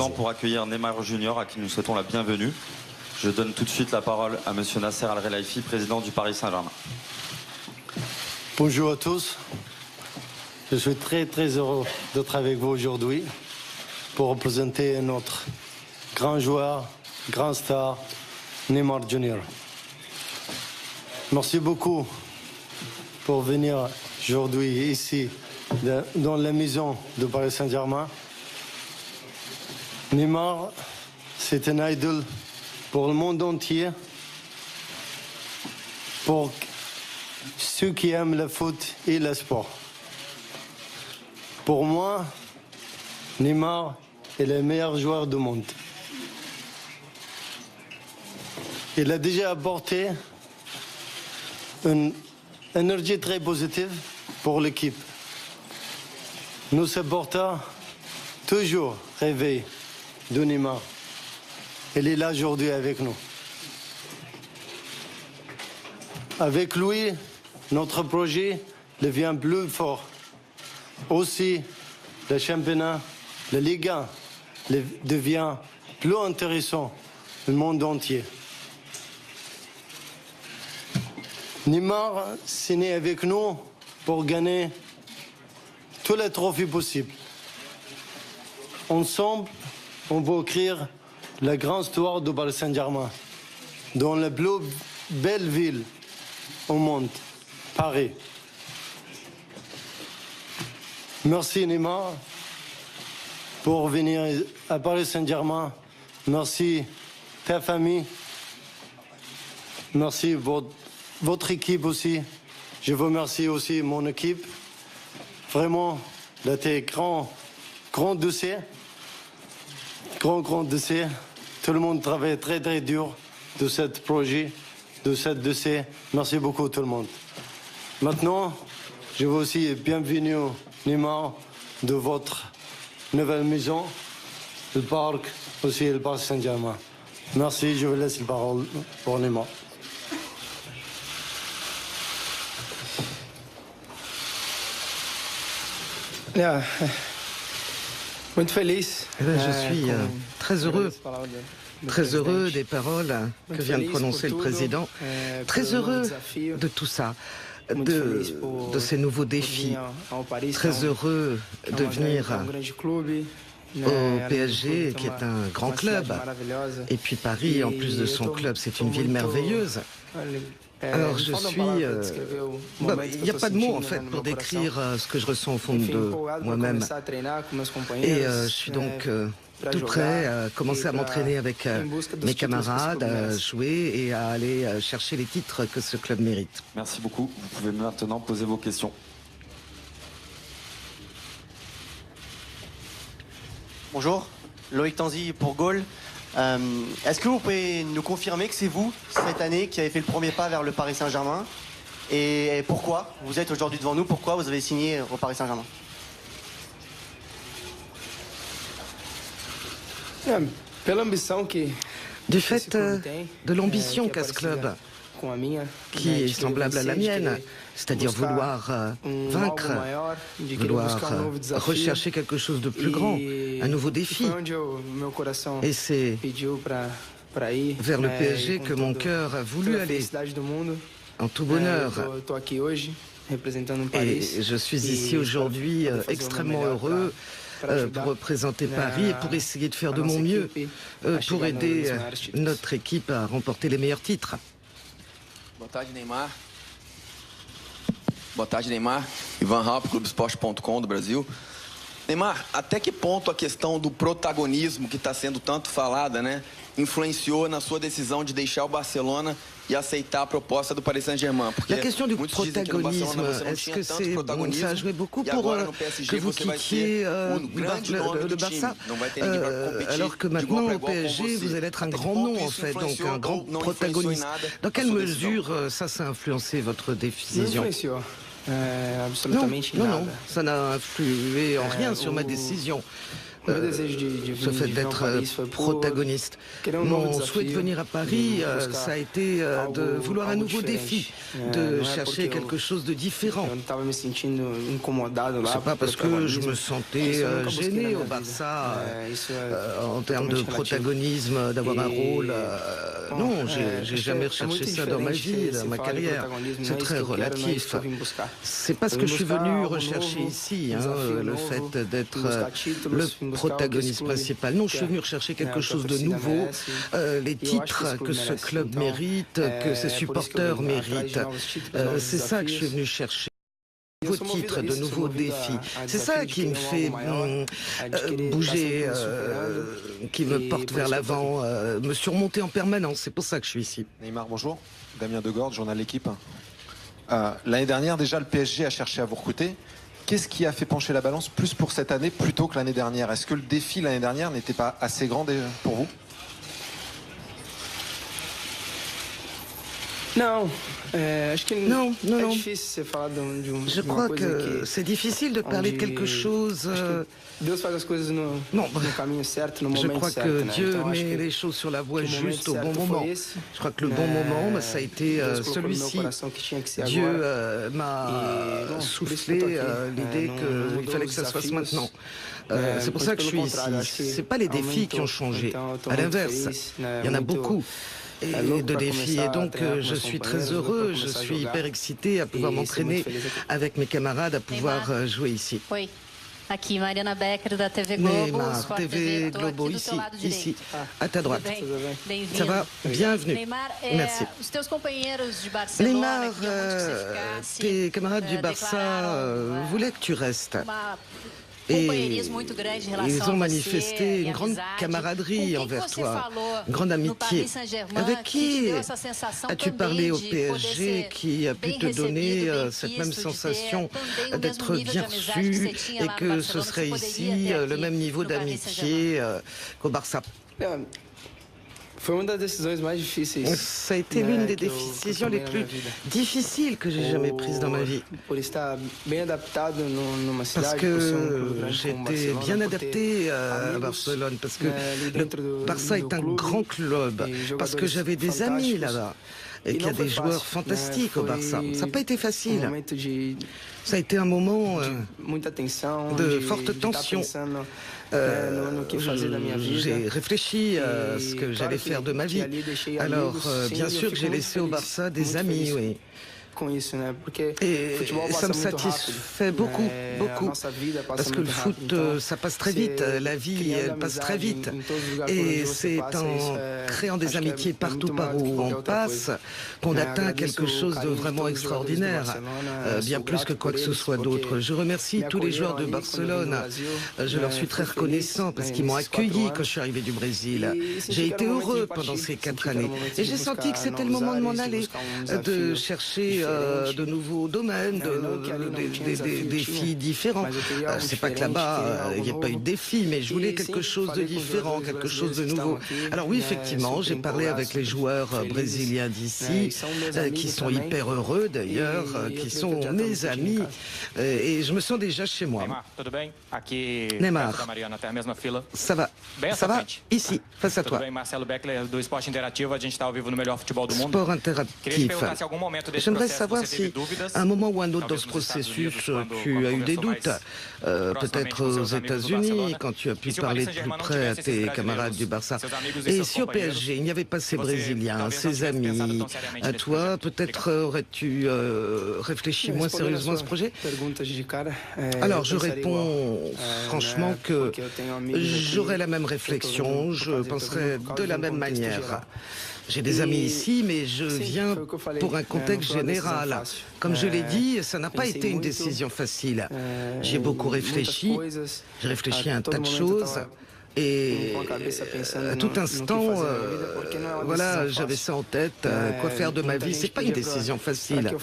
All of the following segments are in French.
présent pour accueillir Neymar Junior, à qui nous souhaitons la bienvenue. Je donne tout de suite la parole à Monsieur Nasser Al-Khelaifi, président du Paris Saint-Germain. Bonjour à tous. Je suis très heureux d'être avec vous aujourd'hui pour représenter notre grand joueur, grand star, Neymar Junior. Merci beaucoup pour venir aujourd'hui ici dans la maison de Paris Saint-Germain. Neymar, c'est un idole pour le monde entier, pour ceux qui aiment le foot et le sport. Pour moi, Neymar est le meilleur joueur du monde. Il a déjà apporté une énergie très positive pour l'équipe. Nos supporters toujours rêvé de Neymar. Il est là aujourd'hui avec nous. Avec lui, notre projet devient plus fort. Aussi, le championnat, la Ligue 1 devient plus intéressant dans le monde entier. Neymar s'est né avec nous pour gagner tous les trophées possibles. Ensemble, on va écrire la grande histoire du Paris Saint-Germain dans la plus belle ville au monde, Paris. Merci Neymar pour venir à Paris Saint-Germain. Merci ta famille. Merci votre équipe aussi. Je vous remercie aussi mon équipe. Vraiment, là, t'es grand dossier. Grand dossier. Tout le monde travaille très dur de ce projet, de ce dossier. Merci beaucoup tout le monde. Maintenant, je veux aussi bienvenue Neymar de votre nouvelle maison, le parc, aussi le parc Saint-Germain. Merci, je vous laisse la parole pour Neymar. Je suis très heureux des paroles que vient de prononcer le président, très heureux de tout ça, de ces nouveaux défis, très heureux de venir au PSG, qui est un grand club, et puis Paris, en plus de son club, c'est une ville merveilleuse. Alors je suis... il n'y a pas de mots en fait pour décrire ce que je ressens au fond de moi-même. Et je suis donc tout prêt à commencer à m'entraîner avec mes camarades, à jouer et à aller chercher les titres que ce club mérite. Merci beaucoup. Vous pouvez maintenant poser vos questions. Bonjour, Loïc Tanzi pour Gaulle. Est-ce que vous pouvez nous confirmer que c'est vous, cette année, qui avez fait le premier pas vers le Paris Saint-Germain? Et pourquoi vous êtes aujourd'hui devant nous? Pourquoi vous avez signé au Paris Saint-Germain? Du fait de l'ambition qu'a ce club, qui est semblable à la mienne, c'est-à-dire vouloir vaincre, vouloir rechercher quelque chose de plus grand, un nouveau défi. Et c'est vers le PSG que mon cœur a voulu aller, en tout bonheur. Et je suis ici aujourd'hui extrêmement heureux pour représenter Paris et pour essayer de faire de mon mieux pour aider notre équipe à remporter les meilleurs titres. Boa tarde, Neymar. Boa tarde, Neymar. Ivan Rapp, Clubesport.com do Brasil. Neymar, até que ponto a questão do protagonismo que está sendo tanto falada, né, influenciou na sua decisão de deixar o Barcelona et aceitar a proposta do Paris Saint-Germain? La question du protagonisme, est-ce que ça a joué beaucoup pour que vous quittiez le Barça, alors que maintenant au PSG vous allez être un grand nom en fait, donc un grand protagoniste. Dans quelle mesure ça a influencé votre décision? Non, ça n'a influé en rien sur ma décision. ce fait d'être protagoniste. Mon souhait de venir à Paris, ça a été de vouloir un nouveau défi, de chercher quelque chose de différent. C'est pas parce que je me sentais gêné au Barça en termes de protagonisme, d'avoir un rôle. Non, j'ai jamais recherché ça dans ma vie, dans ma carrière. C'est très relatif. C'est pas ce que je suis venu rechercher ici, le fait d'être le protagoniste principal. Non, je suis venu rechercher quelque chose de nouveau, les titres que ce club mérite, que ses supporters méritent. C'est ça que je suis venu chercher. De nouveaux titres, de nouveaux défis. C'est ça qui me fait bouger, qui me porte vers l'avant, me surmonter en permanence. C'est pour ça que je suis ici. Neymar, bonjour. Damien Degorde, journal L'Équipe. L'année dernière, déjà, le PSG a cherché à vous recruter. Qu'est-ce qui a fait pencher la balance plus pour cette année plutôt que l'année dernière? Est-ce que le défi l'année dernière n'était pas assez grand pour vous? Non. Je crois que c'est difficile de parler de quelque chose. Je crois que Dieu met les choses sur la voie juste au bon moment. Je crois que le bon moment, ça a été celui-ci. Dieu m'a soufflé l'idée qu'il fallait que ça se fasse maintenant. C'est pour ça que je suis ici. C'est pas les défis qui ont changé. À l'inverse, il y en a beaucoup. Et de défis. Et donc, je suis très heureux, je suis hyper excité à pouvoir m'entraîner avec mes camarades, à pouvoir jouer ici. Oui. Aqui, Mariana Becker da TV Globo, Neymar, Sport TV Globo, ici, à ta droite. Ça va? Bienvenue. Merci. Neymar, tes camarades du Barça voulaient que tu restes. Et ils ont manifesté une grande camaraderie envers toi, une grande amitié. Avec qui as-tu parlé au PSG qui a pu te donner cette même sensation d'être bien reçu et que ce serait ici le même niveau d'amitié qu'au Barça? Ça a été l'une des décisions les plus difficiles que j'ai jamais prises dans ma vie. Parce que j'étais bien adapté à Barcelone, parce que le Barça est un grand club, parce que j'avais des amis là-bas. Et qu'il y a des joueurs fantastiques au Barça. Ça n'a pas été facile. Ça a été un moment de forte tension. J'ai réfléchi à ce que j'allais faire de ma vie. Alors, bien sûr que j'ai laissé au Barça des amis, oui. Et ça me satisfait beaucoup, parce que le foot, ça passe très vite, la vie, elle passe très vite. Et c'est en créant des amitiés partout par où on passe qu'on atteint quelque chose de vraiment extraordinaire, bien plus que quoi que ce soit d'autre. Je remercie tous les joueurs de Barcelone, je leur suis très reconnaissant parce qu'ils m'ont accueilli quand je suis arrivé du Brésil. J'ai été heureux pendant ces 4 années et j'ai senti que c'était le moment de m'en aller, de chercher de nouveaux domaines, des défis différents. C'est pas que là-bas, il n'y a pas eu de défi, mais je voulais quelque chose de différent, quelque chose de nouveau. Alors oui, effectivement, j'ai parlé avec les joueurs brésiliens d'ici, qui sont hyper heureux d'ailleurs, qui sont mes amis, et je me sens déjà chez moi. Neymar, ça va? Ça va? Ici, face à toi. Sport interactif. J'aimerais savoir si, à un moment ou un autre dans ce processus, tu as eu des doutes, peut-être aux États-Unis, quand tu as pu parler de plus près à tes camarades du Barça. Et si au PSG, il n'y avait pas ces Brésiliens, ces amis, à toi, peut-être aurais-tu réfléchi moins sérieusement à ce projet? Alors, je réponds franchement que j'aurais la même réflexion, je penserais de la même manière. J'ai des amis ici, mais je viens pour un contexte général. Comme je l'ai dit, ça n'a pas été une décision facile. J'ai beaucoup réfléchi, j'ai réfléchi à un tas de choses. Et à tout instant, voilà, j'avais ça en tête. Quoi faire de ma vie, c'est pas une décision facile.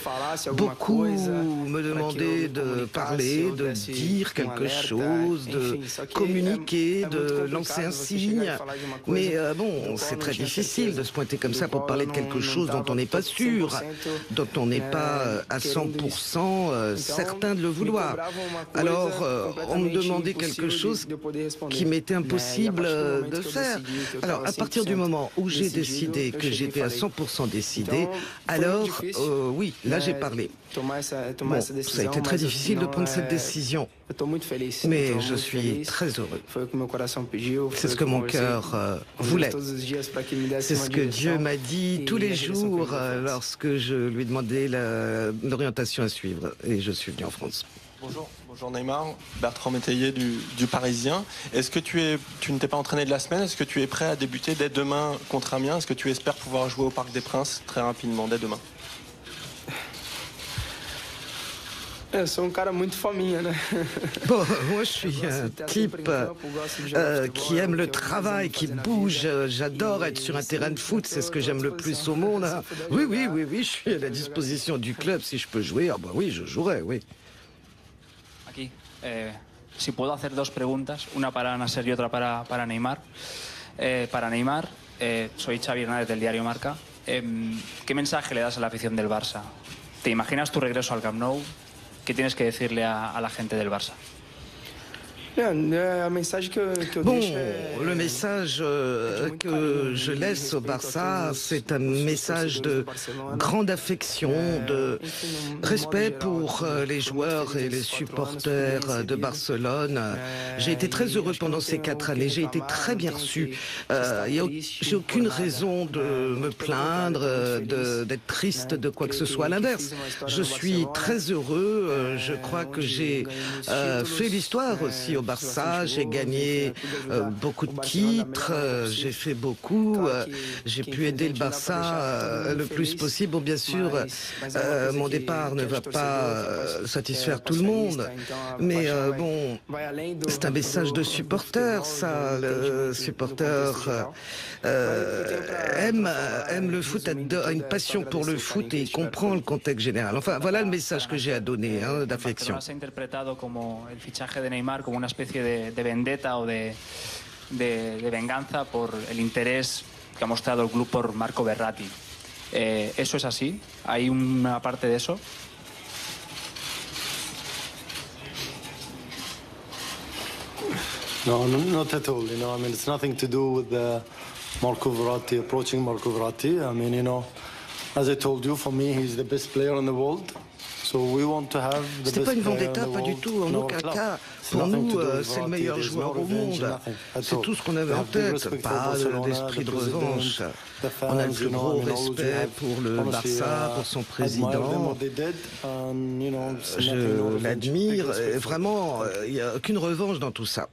Beaucoup me demandaient de parler, de dire quelque chose, de communiquer, de lancer un signe. Mais bon, c'est très difficile de se pointer comme ça pour parler de quelque chose dont on n'est pas sûr, dont on n'est pas à 100% certain de le vouloir. Alors, on me demandait quelque chose qui m'était impossible de faire. Alors, à partir du moment où j'ai décidé que j'étais à 100% décidé, alors, oui, là j'ai parlé. Bon, ça a été très difficile de prendre cette décision, mais je suis très heureux. C'est ce que mon cœur voulait. C'est ce que Dieu m'a dit tous les jours lorsque je lui demandais l'orientation à suivre, et je suis venu en France. Bonjour Neymar, Bertrand Métayer du Parisien. Est-ce que tu ne t'es pas entraîné de la semaine? Est-ce que tu es prêt à débuter dès demain contre Amiens? Est-ce que tu espères pouvoir jouer au Parc des Princes très rapidement dès demain? Bon, moi je suis un type qui aime le travail, qui bouge. J'adore être sur un terrain de foot, c'est ce que j'aime le plus au monde. Oui, je suis à la disposition du club. Si je peux jouer, ah bah oui, je jouerai, oui. Aquí, si puedo hacer dos preguntas, una para Nasser y otra para Neymar. Para Neymar, soy Xavi Hernández del diario Marca. ¿Qué mensaje le das a la afición del Barça? ¿Te imaginas tu regreso al Camp Nou? ¿Qué tienes que decirle a la gente del Barça? Bon, le message que je laisse au Barça, c'est un message de grande affection, de respect pour les joueurs et les supporters de Barcelone. J'ai été très heureux pendant ces 4 années, j'ai été très bien reçu. J'ai aucune raison de me plaindre, d'être triste de quoi que ce soit. À l'inverse, je suis très heureux, je crois que j'ai fait l'histoire aussi au Barça, j'ai gagné beaucoup de titres, j'ai fait beaucoup, j'ai pu aider le Barça le plus possible. Bon, bien sûr, mon départ ne va pas satisfaire tout le monde, mais bon, c'est un message de supporter, ça. Le supporter aime le foot, a une passion pour le foot et il comprend le contexte général. Enfin, voilà le message que j'ai à donner, d'affection. De vendetta o de venganza por el interés que ha mostrado el club por Marco Verratti. ¿Eso es así? ¿Hay una parte de eso? No, not at all. You know, I mean, it's nothing to do with Marco Verratti, approaching Marco Verratti. I mean, you know, as I told you, for me, he's the best player in the world. C'était pas une vendetta, pas du tout, en aucun cas. Pour nous, c'est le meilleur joueur au monde. C'est tout ce qu'on avait en tête, pas d'esprit de revanche. On a le plus gros respect pour le Barça, pour son président. Je l'admire. Vraiment, il n'y a aucune revanche dans tout ça.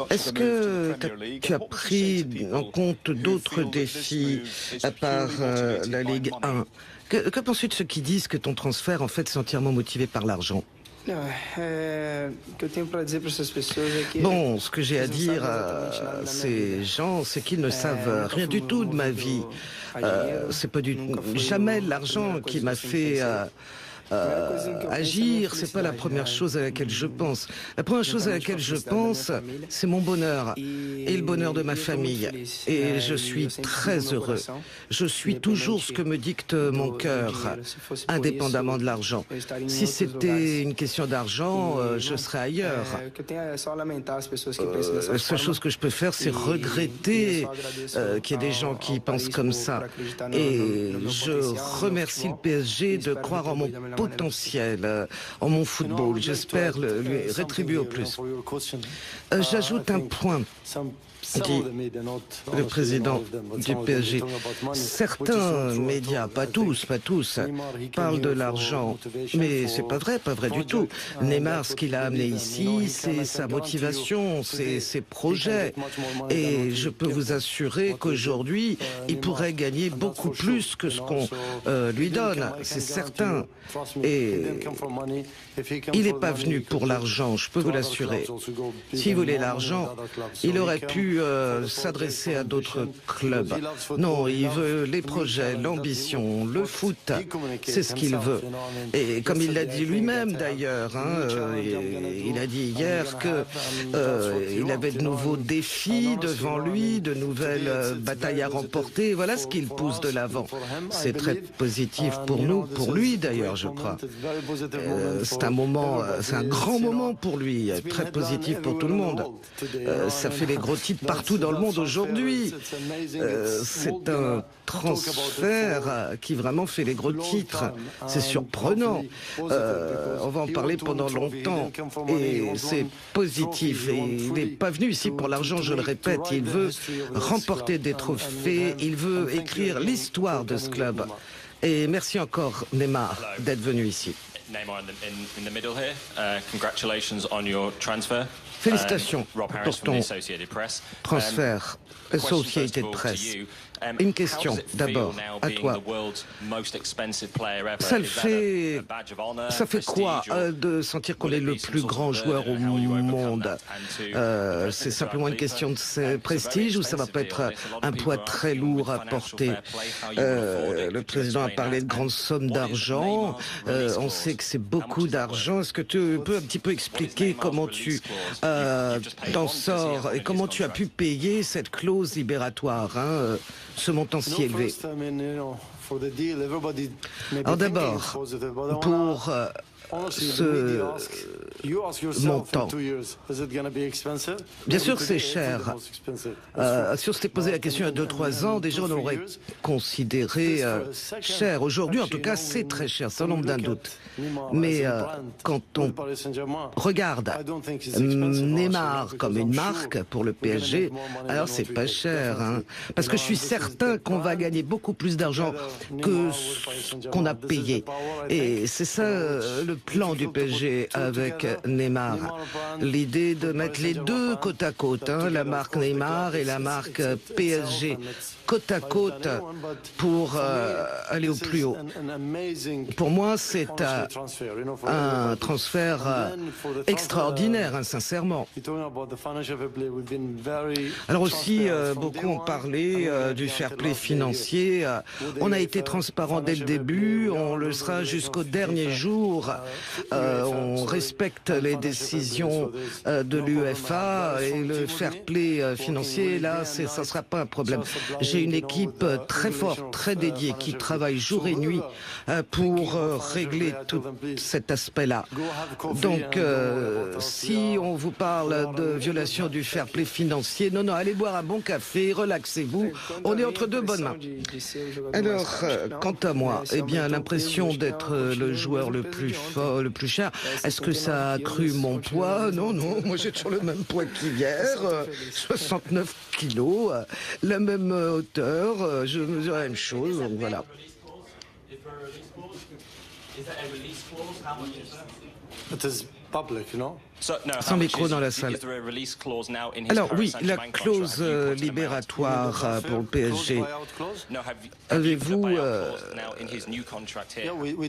Est-ce que tu as pris en compte d'autres défis à part la Ligue 1? Que penses-tu de ceux qui disent que ton transfert, en fait, c'est entièrement motivé par l'argent? Bon, ce que j'ai à dire à ces gens, c'est qu'ils ne savent rien du tout de ma vie. C'est pas jamais l'argent qui m'a fait... agir, c'est pas la première chose à laquelle je pense. La première chose à laquelle je pense, c'est mon bonheur et le bonheur de ma famille. Et je suis très heureux. Je suis toujours ce que me dicte mon cœur, indépendamment de l'argent. Si c'était une question d'argent, je serais ailleurs. La seule chose que je peux faire, c'est regretter qu'il y ait des gens qui pensent comme ça. Et je remercie le PSG de croire en mon potentiel, en mon football. J'espère lui rétribuer au plus. J'ajoute un point, dit le président du PSG. Certains médias, pas tous, parlent de l'argent, mais c'est pas vrai du tout. Neymar, ce qu'il a amené ici, c'est sa motivation, c'est ses projets. Et je peux vous assurer qu'aujourd'hui, il pourrait gagner beaucoup plus que ce qu'on lui donne, c'est certain. Et il n'est pas venu pour l'argent, je peux vous l'assurer. S'il voulait l'argent, il aurait pu s'adresser à d'autres clubs. Non, il veut les projets, l'ambition, le foot, c'est ce qu'il veut. Et comme il l'a dit lui-même d'ailleurs, il a dit hier qu'il avait de nouveaux défis devant lui, de nouvelles batailles à remporter. Voilà ce qu'il pousse de l'avant. C'est très positif pour nous, pour lui d'ailleurs, je crois. C'est un moment, c'est un grand moment pour lui, très positif pour tout le monde. Ça fait les gros titres partout dans le monde aujourd'hui. C'est un transfert qui vraiment fait les gros titres. C'est surprenant. On va en parler pendant longtemps. Et c'est positif. Et il n'est pas venu ici pour l'argent, je le répète. Il veut remporter des trophées. Il veut écrire l'histoire de ce club. Et merci encore, Neymar, d'être venu ici. Neymar in the middle here. Congratulations on your transfer. Félicitations Rob pour Harris from ton the Associated Press. transfert. Associated Press. Une question d'abord à toi. Ça fait quoi de sentir qu'on est le plus grand joueur au monde? C'est simplement une question de prestige ou ça va pas être un poids très lourd à porter? Le président a parlé de grandes sommes d'argent. On sait que c'est beaucoup d'argent. Est-ce que tu peux un petit peu expliquer comment tu t'en sors et comment tu as pu payer cette clause libératoire, ce montant si élevé? Alors d'abord, pour ce montant. Bien sûr, c'est cher. Si on s'était posé la question il y a 2-3 ans, déjà on aurait considéré cher. Aujourd'hui, en tout cas, c'est très cher, sans nombre d'un doute. Mais quand on regarde Neymar comme une marque pour le PSG, alors c'est pas cher. Parce que je suis certain qu'on va gagner beaucoup plus d'argent que ce qu'on a payé. Et c'est ça le plan du PSG avec Neymar. L'idée de mettre les deux côte à côte, la marque Neymar et la marque PSG, côte à côte pour aller au plus haut. Pour moi, c'est un transfert extraordinaire, sincèrement. Alors aussi, beaucoup ont parlé du fair play financier. On a été transparent dès le début, on le sera jusqu'au dernier jour. On respecte les décisions de l'UEFA et le fair play financier, là, ça ne sera pas un problème. J'ai une équipe très forte, très dédiée, qui travaille jour et nuit pour régler tout cet aspect-là. Donc, si on vous parle de violation du fair play financier, non, allez boire un bon café, relaxez-vous, on est entre deux bonnes mains. Alors, quant à moi, eh bien, l'impression d'être le joueur le plus fort, le plus cher, est-ce que ça a accru mon poids? Non, moi j'ai toujours le même poids qu'hier, 69 kilos, la même hauteur, je mesure la même chose, donc voilà. Sans micro dans la salle. Alors oui, la clause libératoire pour le PSG. Avez-vous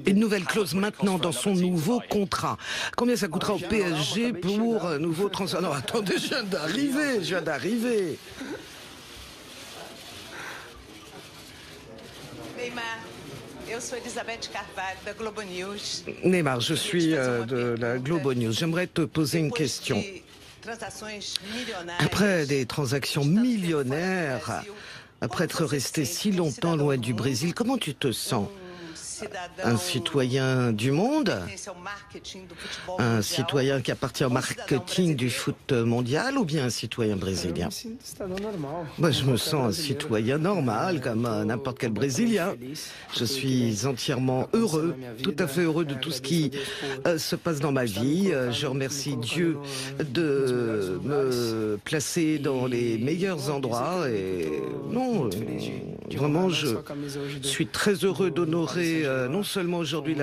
une nouvelle clause maintenant dans son nouveau contrat? Combien ça coûtera au PSG pour un nouveau transfert? Non, attendez, je viens d'arriver. Neymar, je suis de la Globo News. J'aimerais te poser une question. Après des transactions millionnaires, après être resté si longtemps loin du Brésil, comment tu te sens? Un citoyen du monde, un citoyen qui appartient au marketing du foot mondial ou bien un citoyen brésilien? Moi, je me sens un citoyen normal, comme n'importe quel Brésilien. Je suis entièrement heureux, tout à fait heureux de tout ce qui se passe dans ma vie. Je remercie Dieu de me placer dans les meilleurs endroits. Et non, vraiment, je suis très heureux d'honorer non seulement aujourd'hui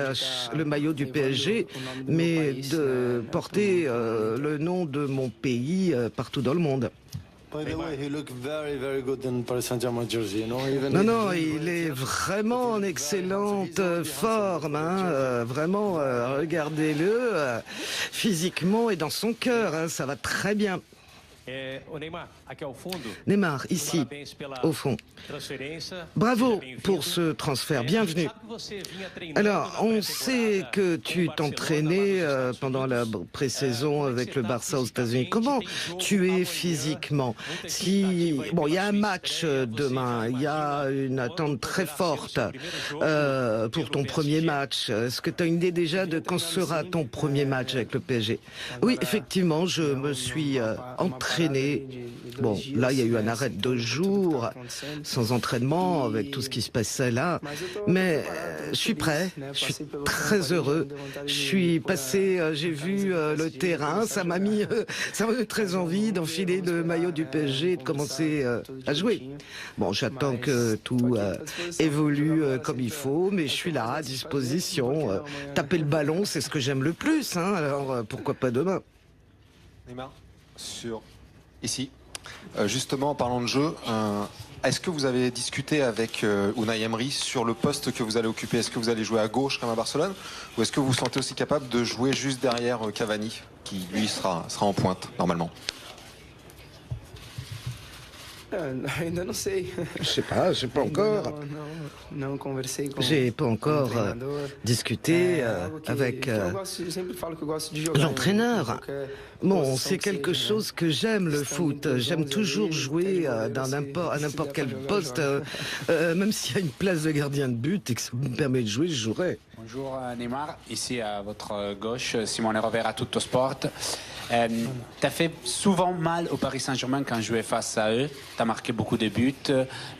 le maillot du PSG, mais de porter le nom de mon pays partout dans le monde. By the way, he looked very, very good in Paris Saint-Germain jersey. You know, even Non, il est vraiment en excellente forme. Vraiment, regardez-le, physiquement et dans son cœur, ça va très bien. Neymar, ici, au fond. Bravo pour ce transfert, bienvenue. Alors, on sait que tu t'entraînais pendant la pré-saison avec le Barça aux États-Unis. Comment tu es physiquement? Bon, il y a un match demain, il y a une attente très forte pour ton premier match. Est-ce que tu as une idée déjà de quand sera ton premier match avec le PSG? Oui, effectivement, je me suis entraîné. Bon, là, il y a eu un arrêt de 2 jours, sans entraînement, avec tout ce qui se passait là. Mais je suis prêt, je suis très heureux. Je suis passé, j'ai vu le terrain, ça m'a mis très envie d'enfiler le maillot du PSG et de commencer à jouer. Bon, j'attends que tout évolue comme il faut, mais je suis là, à disposition. Taper le ballon, c'est ce que j'aime le plus, alors pourquoi pas demain? Neymar, ici. Justement, en parlant de jeu, est-ce que vous avez discuté avec Unai Emery sur le poste que vous allez occuper? Est-ce que vous allez jouer à gauche comme à Barcelone? Ou est-ce que vous vous sentez aussi capable de jouer juste derrière Cavani, qui lui sera en pointe, normalement? Je sais pas encore. J'ai pas encore discuté avec l'entraîneur. Bon, c'est quelque chose que j'aime, le foot. J'aime toujours jouer à n'importe quel poste, même s'il y a une place de gardien de but et que ça me permet de jouer, je jouerai. Bonjour Neymar, ici à votre gauche, Simone Rovera à Tuttosport. T'as fait souvent mal au Paris Saint-Germain quand tu jouais face à eux. T'as marqué beaucoup de buts.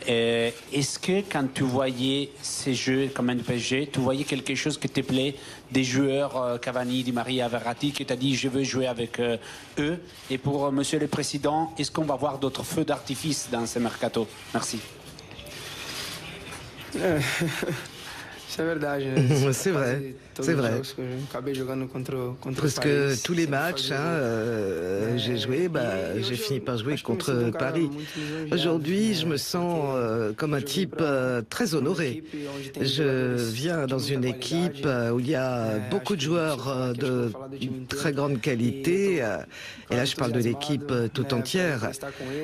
Est-ce que quand tu voyais ces jeux comme un PSG, tu voyais quelque chose qui te plaît, des joueurs Cavani, Di Maria, Verratti, qui t'a dit je veux jouer avec eux? Et pour Monsieur le Président, est-ce qu'on va voir d'autres feux d'artifice dans ce mercato? Merci. C'est vrai, c'est vrai. Presque tous les matchs, j'ai joué, j'ai fini par jouer contre Paris. Aujourd'hui, je me sens comme un type très honoré. Je viens dans une équipe où il y a beaucoup de joueurs de très grande qualité. Et là, je parle de l'équipe tout entière.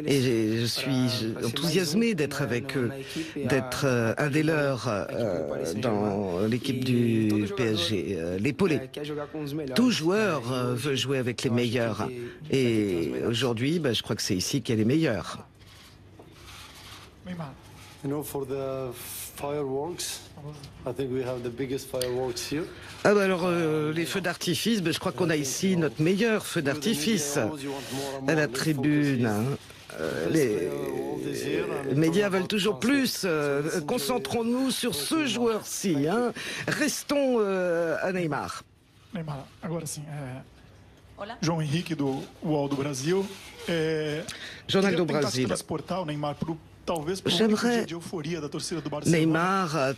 Et je suis enthousiasmé d'être avec eux, d'être un des leurs dans l'équipe du PSG, l'épaulé. Tout joueur veut jouer avec les meilleurs. Et aujourd'hui, je crois que c'est ici qu'il y a les meilleurs. You know, for the fireworks, I think we have the biggest fireworks here. Alors, les feux d'artifice, je crois qu'on a ici notre meilleur feu d'artifice à la tribune. Les médias veulent toujours plus. Concentrons-nous sur ce joueur-ci. Restons à Neymar. Neymar, agora sim. João Henrique do UOL do Brasil. Journal do Brasil. Transportar o Neymar pro J'aimerais, Neymar,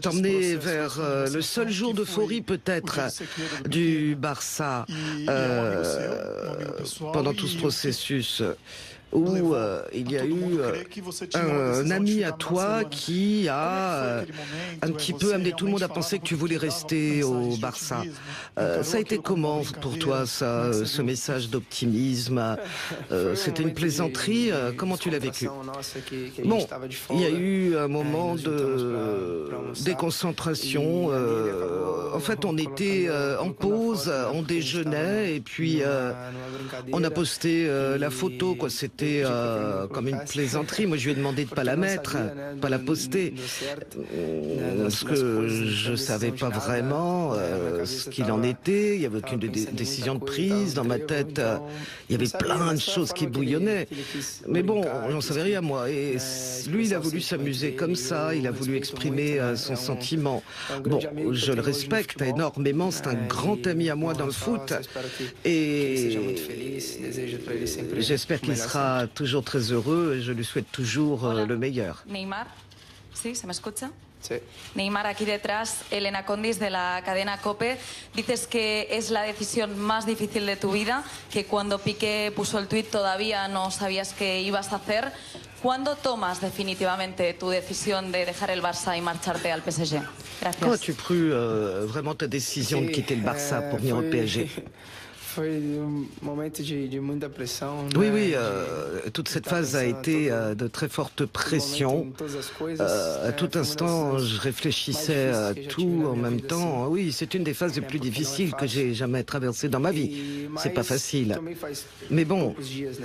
t'emmener vers le seul jour d'euphorie peut-être du Barça pendant tout ce processus, où il y a eu un ami à toi qui a un petit peu amené tout le monde à penser que tu voulais rester au Barça. Ça a été comment pour toi, ça, ce message d'optimisme? C'était une plaisanterie? Comment tu l'as vécu? Bon, il y a eu un moment de déconcentration. En fait, on était en pause, on déjeunait et puis on a posté la photo, quoi. C'était comme une plaisanterie. Moi, je lui ai demandé de pas la mettre, pas la poster, parce que je savais pas vraiment ce qu'il en était. Il y avait aucune décision de prise dans ma tête. Il y avait plein de choses qui bouillonnaient. Mais bon, j'en savais rien moi. Et lui, il a voulu s'amuser comme ça. Il a voulu exprimer son sentiment. Bon, je le respecte énormément. C'est un grand ami à moi dans le foot. Et j'espère qu'il sera toujours très heureux et je lui souhaite toujours le meilleur. Neymar, sí, ¿se me escucha? Neymar, aquí detrás, Elena Condis de la cadena COPE. Dices que es la decisión más difícil de tu vida, que cuando Piqué puso el tuit todavía no sabías qué ibas a hacer. ¿Cuándo tomas definitivamente tu decisión de dejar el Barça y marcharte al PSG? Gracias. Quand as-tu pris vraiment ta décision de quitter le Barça pour venir au PSG? Oui, toute cette phase a été de très forte pression. À tout instant, je réfléchissais à tout en même temps. Oui, c'est une des phases les plus difficiles que j'ai jamais traversées dans ma vie. C'est pas facile. Mais bon,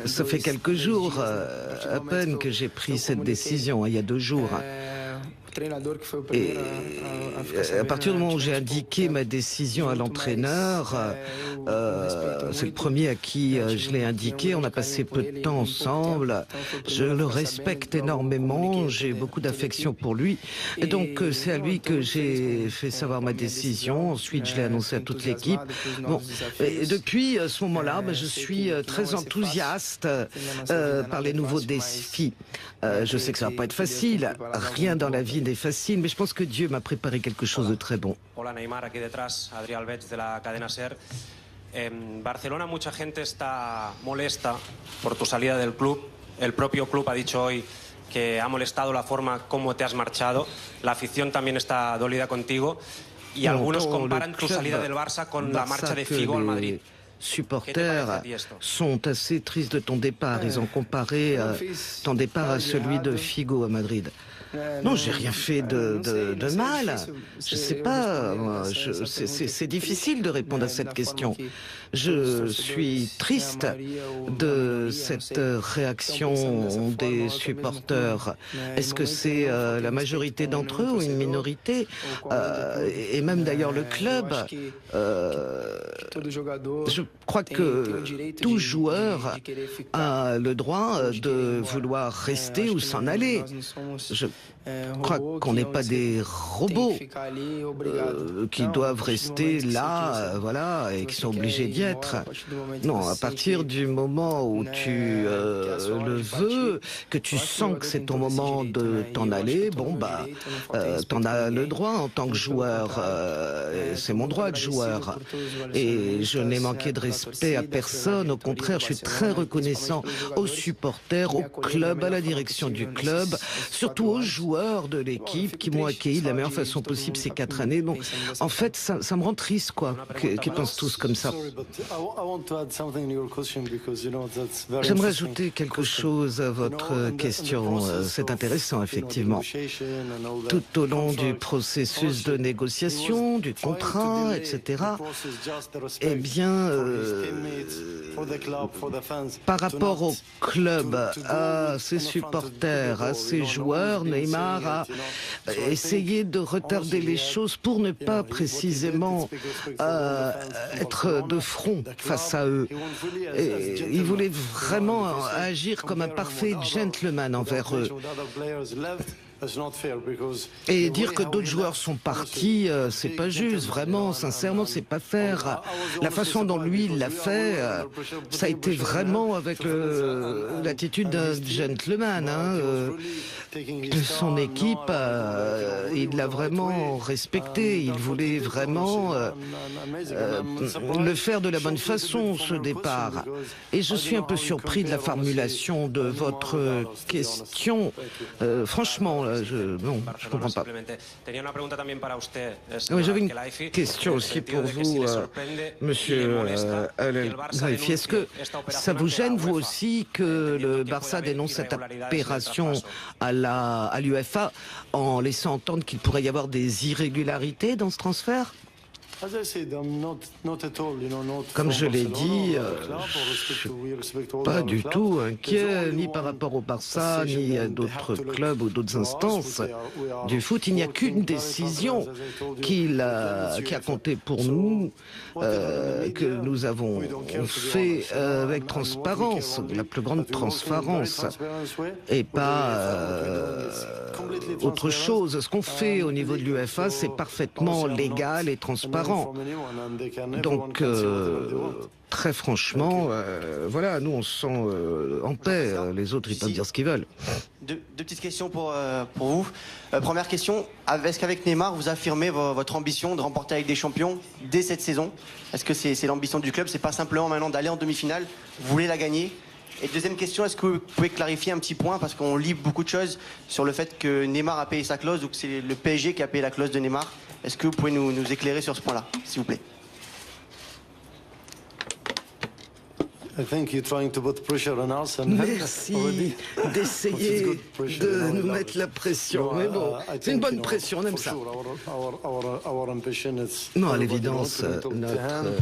ça fait quelques jours à peine que j'ai pris cette décision, il y a 2 jours. Et à partir du moment où j'ai indiqué ma décision à l'entraîneur, c'est le premier à qui je l'ai indiqué, on a passé peu de temps ensemble, je le respecte énormément, j'ai beaucoup d'affection pour lui, et donc c'est à lui que j'ai fait savoir ma décision, ensuite je l'ai annoncé à toute l'équipe. Bon, et depuis ce moment-là, je suis très enthousiaste par les nouveaux défis. Je sais que ça va pas être facile, rien dans la vie n'est facile, mais je pense que Dieu m'a préparé quelque chose de très bon. Hola Neymar, aquí detrás, Adrià Albeig de la cadena SER. En Barcelona mucha gente está molesta por tu salida del club. El propio club ha dicho hoy que ha molestado la forma como te has marchado. La afición también está dolida contigo. Y algunos comparan tu salida del Barça con la marcha de Figo al Madrid. Supporters sont assez tristes de ton départ. Ils ont comparé ton départ à celui de Figo à Madrid. Non, j'ai rien fait de mal. Je sais pas. C'est difficile de répondre à cette question. Je suis triste de cette réaction des supporters. Est-ce que c'est la majorité d'entre eux ou une minorité? Et même d'ailleurs le club. Je crois que tout joueur a le droit de vouloir rester ou s'en aller. Je crois qu'on n'est pas des robots qui doivent rester là, voilà, et qui sont obligés d'y être. Non, à partir du moment où tu le veux, que tu sens que c'est ton moment de t'en aller, bon bah, t'en as le droit en tant que joueur. C'est mon droit de joueur. Et je n'ai manqué de respect à personne. Au contraire, je suis très reconnaissant aux supporters, au club, à la direction du club, surtout aux joueurs de l'équipe qui m'ont accueilli de la meilleure façon possible ces 4 années. Bon, en fait, ça me rend triste, quoi, qu'ils pensent tous comme ça. J'aimerais ajouter quelque chose à votre question. C'est intéressant, effectivement. Tout au long du processus de négociation, du contrat, etc., eh bien, par rapport au club, à ses supporters, à ses joueurs, Neymar a essayé de retarder les choses pour ne pas précisément être de front face à eux. Et il voulait vraiment agir comme un parfait gentleman envers eux. Et dire que d'autres joueurs sont partis, c'est pas juste, vraiment, sincèrement, c'est pas faire. La façon dont lui il l'a fait, ça a été vraiment avec l'attitude d'un gentleman. Son équipe, il l'a vraiment respecté, il voulait vraiment le faire de la bonne façon, ce départ. Et je suis un peu surpris de la formulation de votre question. Franchement, non, je ne comprends pas. Oui, j'avais une question aussi pour vous, monsieur Al-Khelaifi. Est-ce que ça vous gêne, vous aussi, que le Barça dénonce cette aberration à l'UEFA en laissant entendre qu'il pourrait y avoir des irrégularités dans ce transfert? Comme je l'ai dit, je ne suis pas du tout inquiet, ni par rapport au Barça, ni à d'autres clubs ou d'autres instances du foot. Il n'y a qu'une décision qui a compté pour nous, que nous avons fait avec transparence, la plus grande transparence, et pas autre chose. Ce qu'on fait au niveau de l'UEFA, c'est parfaitement légal et transparent. Donc, très franchement, voilà, nous on se sent en paix. Les autres, ils peuvent dire ce qu'ils veulent. Deux petites questions pour vous. Première question, est-ce qu'avec Neymar, vous affirmez votre ambition de remporter avec des champions dès cette saison? Est-ce que c'est l'ambition du club? C'est pas simplement maintenant d'aller en demi-finale, vous voulez la gagner? Et deuxième question, est-ce que vous pouvez clarifier un petit point, parce qu'on lit beaucoup de choses sur le fait que Neymar a payé sa clause ou que c'est le PSG qui a payé la clause de Neymar. Est-ce que vous pouvez nous éclairer sur ce point-là, s'il vous plaît? Merci d'essayer de nous mettre la pression. Mais bon, c'est une bonne pression, on aime ça. Non, à l'évidence, notre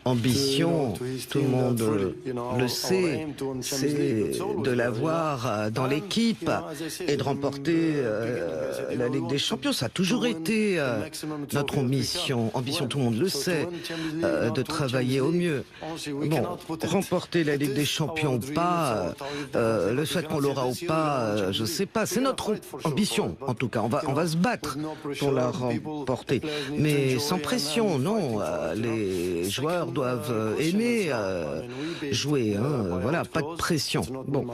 ambition, tout le monde le sait, c'est de l'avoir dans l'équipe et de remporter la Ligue des Champions. Ça a toujours été notre ambition, tout le monde le sait, de travailler au mieux. Bon, remporter la Ligue des Champions ou pas, le fait qu'on l'aura ou pas, je sais pas, c'est notre ambition en tout cas. On va se battre pour la remporter, mais sans pression, non. Les joueurs doivent aimer jouer, hein, voilà, pas de pression. Bon,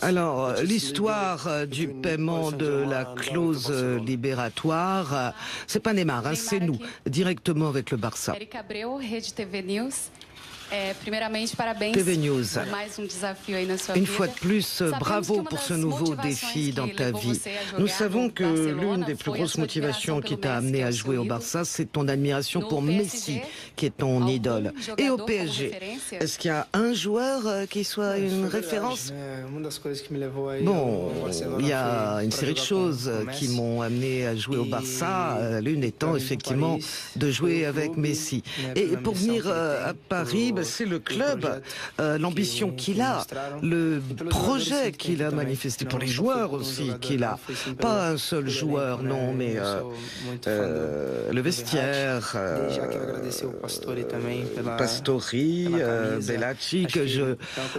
alors l'histoire du paiement de la clause libératoire, c'est pas Neymar, hein, c'est nous, directement avec le Barça. TV News. Une fois de plus, bravo pour ce nouveau défi dans ta vie. Nous savons que l'une des plus grosses motivations qui t'a amené à jouer au Barça, c'est ton admiration pour Messi, qui est ton idole. Et au PSG, est-ce qu'il y a un joueur qui soit une référence? Bon, il y a une série de choses qui m'ont amené à jouer au Barça, l'une étant effectivement de jouer avec Messi. Et pour venir à Paris, c'est le club, l'ambition qu'il a, le projet qu'il a manifesté pour les joueurs aussi qu'il a. Pas un seul joueur, non, mais le vestiaire, Pastori, Bellacci, que je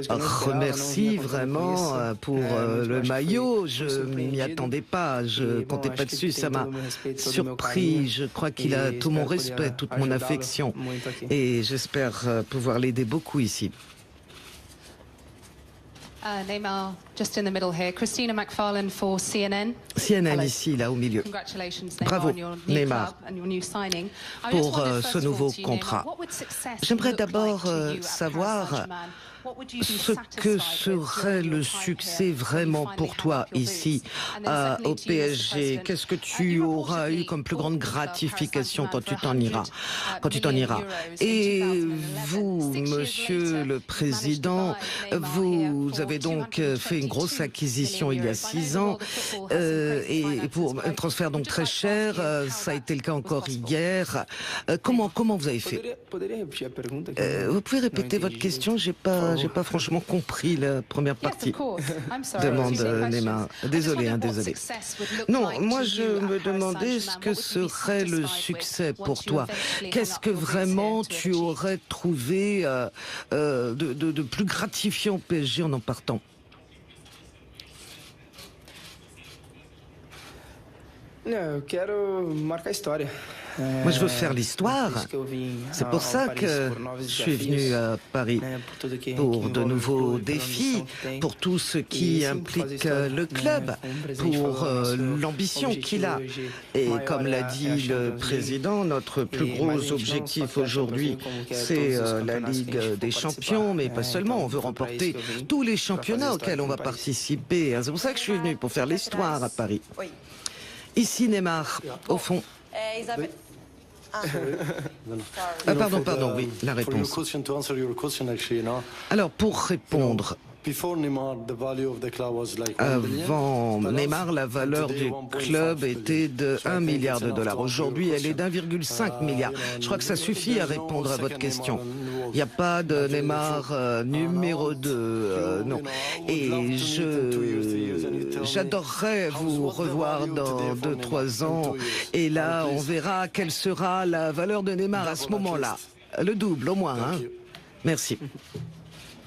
remercie vraiment pour le maillot. Je m'y attendais pas, je comptais pas dessus, ça m'a surpris. Je crois qu'il a tout mon respect, toute mon affection, et j'espère pouvoir l'aider beaucoup ici. Neymar, just in the middle here. Christina McFarlane for CNN. CNN ici, là au milieu. Bravo Neymar pour ce nouveau contrat. J'aimerais d'abord savoir ce que serait le succès vraiment pour toi ici au PSG. Qu'est-ce que tu auras eu comme plus grande gratification quand tu t'en iras, Et vous, monsieur le président, vous avez donc fait une grosse acquisition il y a 6 ans et pour un transfert donc très cher, ça a été le cas encore hier. Comment vous avez fait? Vous pouvez répéter votre question? J'ai pas franchement compris la première partie. Demande Neymar. Désolé. Non, moi je me demandais ce que serait le succès pour toi. Qu'est-ce que vraiment tu aurais trouvé de plus gratifiant au PSG en partant? Moi, je veux faire l'histoire. C'est pour ça que je suis venu à Paris, pour de nouveaux défis, pour tout ce qui implique le club, pour l'ambition qu'il a. Et comme l'a dit le président, notre plus gros objectif aujourd'hui, c'est la Ligue des Champions, mais pas seulement. On veut remporter tous les championnats auxquels on va participer. C'est pour ça que je suis venu, pour faire l'histoire à Paris. Ici, Neymar, au fond. Pardon, oui, la réponse. Alors, pour répondre, avant Neymar, la valeur du club était de 1 milliard de dollars. Aujourd'hui, elle est d'1,5 milliard. Je crois que ça suffit à répondre à votre question. Il n'y a pas de Neymar numéro 2, non. Et j'adorerais vous revoir dans 2-3 ans. Et là, on verra quelle sera la valeur de Neymar à ce moment-là. Le double, au moins. Hein. Merci.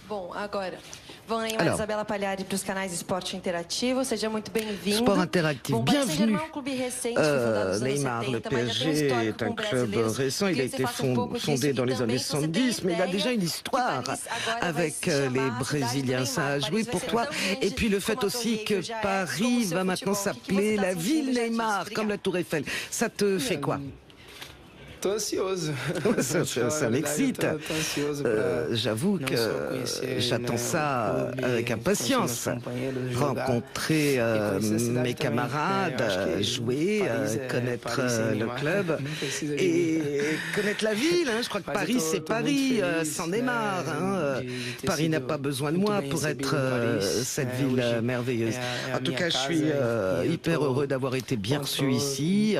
Bon, agora. Bom, Neymar, Alors, Isabela Pagliari para os canais Esporte Interativo. Seja muito bem-vindo. Sport Interactif, Bom, Paris bienvenue. Saint-Germain, um clube recente, fundado nos anos Neymar, 70, le mas já tem um PSG histórico est un com club brasileiros. récent, il a Queria que été você faça um pouco fondé disso dans e les também, années se você tem 70, mais il a ideia déjà une que histoire Paris agora avec vai se les chamar Brésiliens. Cidade do Ça a Neymar. joué Paris vai pour ser toi. tão grande Et puis le fait como a aussi Torre que Eiffel já é, Paris como o seu va maintenant futebol. O que s'appeler você la tá ville sentindo já Neymar, disso? comme la Tour Eiffel. Ça te fait quoi? Tô ansioso. Ça m'excite. J'avoue que j'attends ça avec impatience. Rencontrer mes camarades, jouer, connaître le club et connaître la ville. Je crois que Paris, c'est Paris, sans Neymar. Paris n'a pas besoin de moi pour être cette ville merveilleuse. En tout cas, je suis hyper heureux d'avoir été bien reçu ici.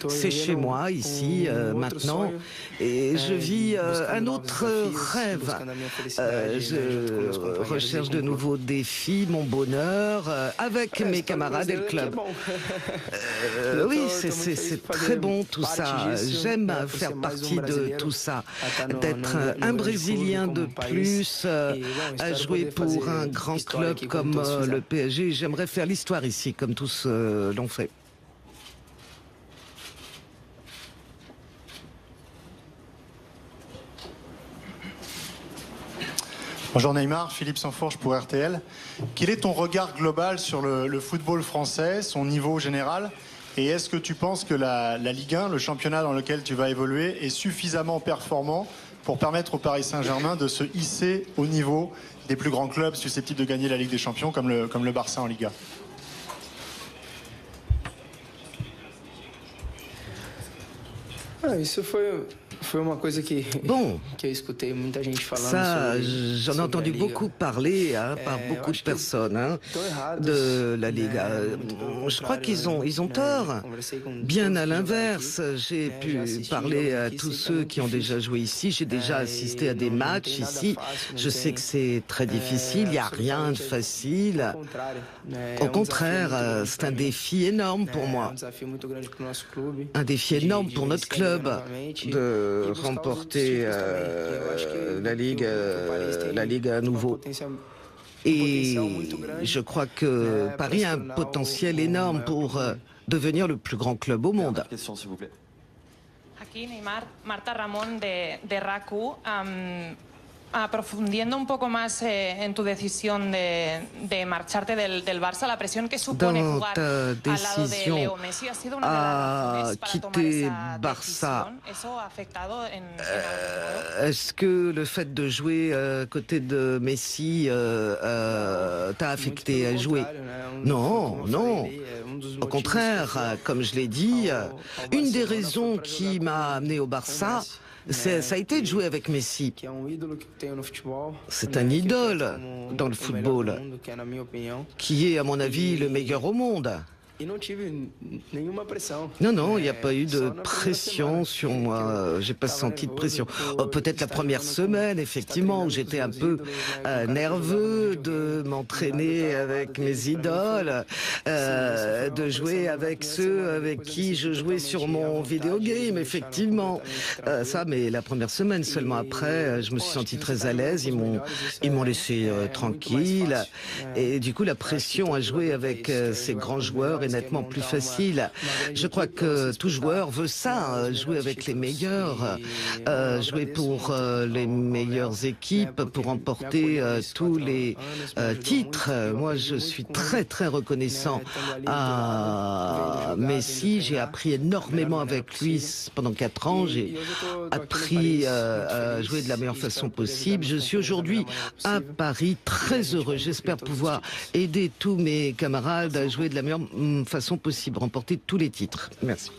C'est chez moi, ici, maintenant. Et je vis un autre rêve. Je recherche de nouveaux défis, mon bonheur, avec mes camarades et le club. Oui, c'est très bon tout ça. J'aime faire partie de tout ça. D'être un Brésilien de plus, à jouer pour un grand club comme le PSG. J'aimerais faire l'histoire ici, comme tous l'ont fait. Bonjour Neymar, Philippe Sansfourche pour RTL. Quel est ton regard global sur le football français, son niveau général? Et est-ce que tu penses que la Ligue 1, le championnat dans lequel tu vas évoluer, est suffisamment performant pour permettre au Paris Saint-Germain de se hisser au niveau des plus grands clubs susceptibles de gagner la Ligue des Champions comme le Barça en Liga? Bon, ça, j'en ai entendu beaucoup parler par beaucoup de personnes de la Liga. Je crois qu'ils ont tort. Bien à l'inverse, j'ai pu parler à tous ceux qui ont déjà joué ici. J'ai déjà assisté à des matchs ici. Je sais que c'est très difficile, il n'y a rien de facile. Au contraire, c'est un défi énorme pour moi. Un défi énorme pour notre club de remporter la Ligue à nouveau. Et je crois que Paris a un potentiel énorme pour devenir le plus grand club au monde. Question, s'il vous plaît. Aquí Neymar, Marta Ramón de RACU. Aprofundiendo un poco más en tu decisión de marcharte del Barça, la presión que supone jugar al lado de Leo Messi ha sido una de las razones para tomar esa decisión. ¿Eso ha afectado en Est-ce que le fait de jouer à côté de Messi t'a affecté à jouer? Non, non. Au contraire, comme je l'ai dit, une des raisons qui m'a amené au Barça, ça a été de jouer avec Messi. C'est un idole dans le football, qui est, à mon avis, le meilleur au monde. Non, non, il n'y a pas eu de pression sur moi. J'ai pas senti de pression. Oh, peut-être la première semaine, effectivement, où j'étais un peu nerveux de m'entraîner avec mes idoles, de jouer avec ceux avec qui je jouais sur mon vidéogame, effectivement. Ça, mais la première semaine seulement. Après, je me suis senti très à l'aise. Ils m'ont laissé tranquille. Et du coup, la pression à jouer avec ces grands joueurs est nettement plus facile. Je crois que tout joueur veut ça, jouer avec les meilleurs, jouer pour les meilleures équipes, pour remporter tous les titres. Moi, je suis très très reconnaissant à Messi. J'ai appris énormément avec lui pendant 4 ans. J'ai appris à jouer de la meilleure façon possible. Je suis aujourd'hui à Paris, très heureux. J'espère pouvoir aider tous mes camarades à jouer de la meilleure façon possible, remporter tous les titres. Merci.